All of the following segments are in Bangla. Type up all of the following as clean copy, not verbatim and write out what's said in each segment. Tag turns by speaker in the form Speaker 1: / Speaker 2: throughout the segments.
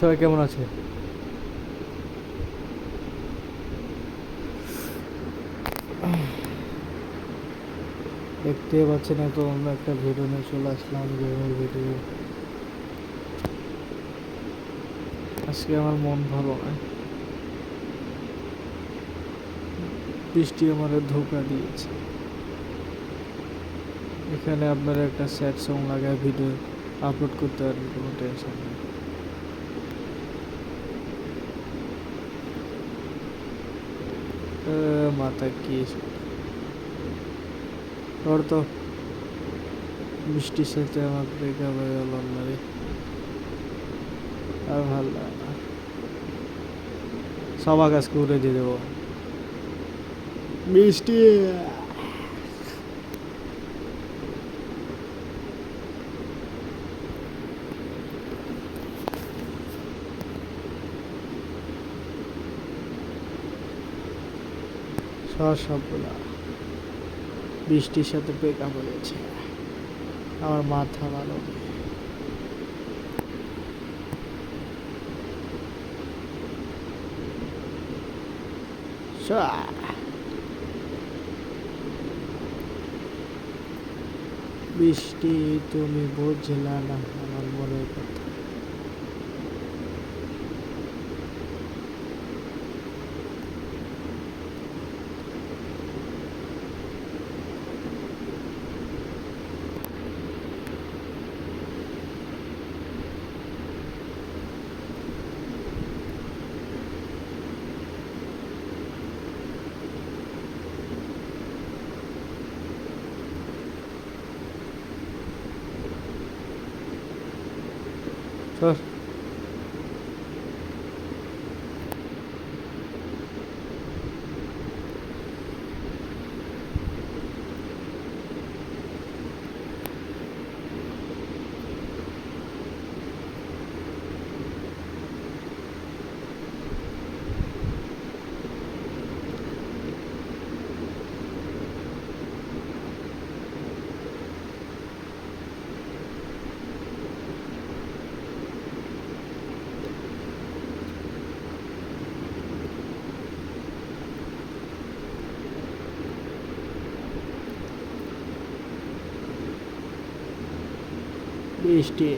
Speaker 1: সবাই কেমন আছে? দেখতে পাচ্ছেন তো আমরা একটা ভিডিও নিয়ে চলে আসলাম, গেমের ভিডিও। আজকে আমার মন ভালো নয়, বৃষ্টি আমারে ধোকা দিয়েছে। এখানে আপনারা একটা স্যাড সং লাগায় ভিডিও আপলোড করতে পারেন, কোনো টেনশন নেই। মাথা কি ওর তো বৃষ্টির সাথে আমার ব্রেকআপ হয়ে গেল রে, আর ভালো লাগে না। সব আকাশকে উড়ে দিয়ে দেবো। বৃষ্টি সবগুলা বৃষ্টির সাথে ব্রেকআপ হয়েছে। আমার মাথা ভালো নেই। বৃষ্টি তুমি বুঝলা না আমার মনের কথা। সর বৃষ্টি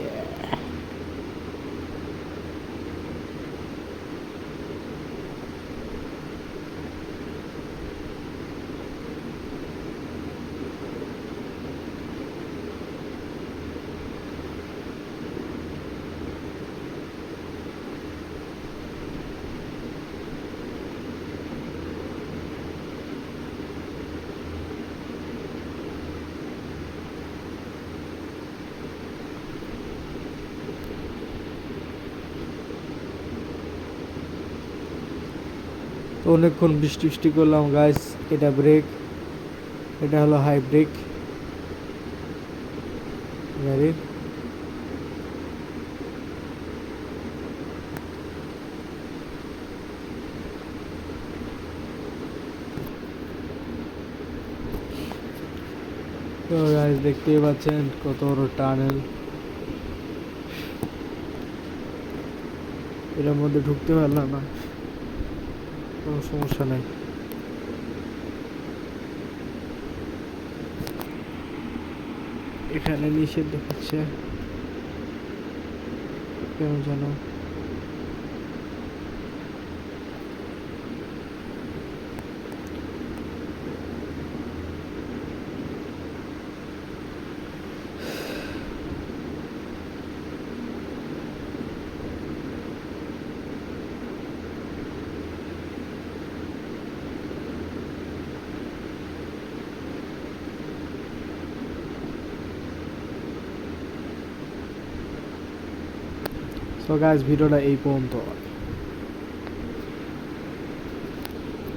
Speaker 1: অনেকক্ষণ বৃষ্টি বৃষ্টি করলাম গাইস। এটা ব্রেক, এটা হলো হাই ব্রেক গাড়ির। তো গাইস দেখতেই পাচ্ছেন কত বড় টানেল, এটার মধ্যে ঢুকতে পারলাম না, কোনো সমস্যা নাই। এখানে নিষেধ দেখাচ্ছে কেন জানো। সো গাইস ভিডিওটা এই পর্যন্ত।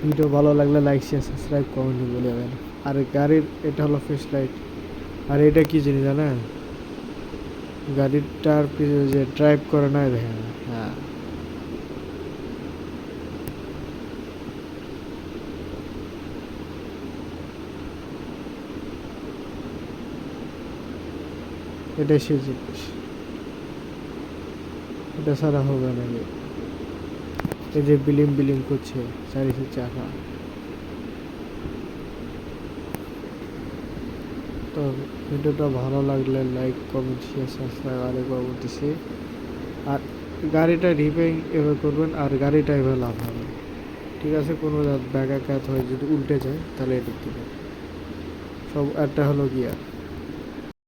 Speaker 1: ভিডিও ভালো লাগলে লাইক শেয়ার সাবস্ক্রাইব কমেন্ট বলে যাবেন। আর গাড়ির এটা হলো ফেস লাইট। আর এটা কি জিনিস জানেন, গাড়িটার যে ড্রাইভ করে না দেখেন। হ্যাঁ এটাই সেই জিনিস। এটা ছাড়া হবে না। এই যে বিলিম বিলিম করছে চারিশে চাকা। তো ভিডিওটা ভালো লাগলে লাইক কমেন্ট শেয়ার সাবস্ক্রাইব আরেকবার বলতেছি। আর গাড়িটা রিপেয়ারিং এভাবে করবেন আর গাড়িটা এভাবে লাভ হবে। ঠিক আছে, কোনো ব্যাঘাত হয়ে যদি উল্টে যায় তাহলে এদিক থেকে সব একটা হলো গিয়ার।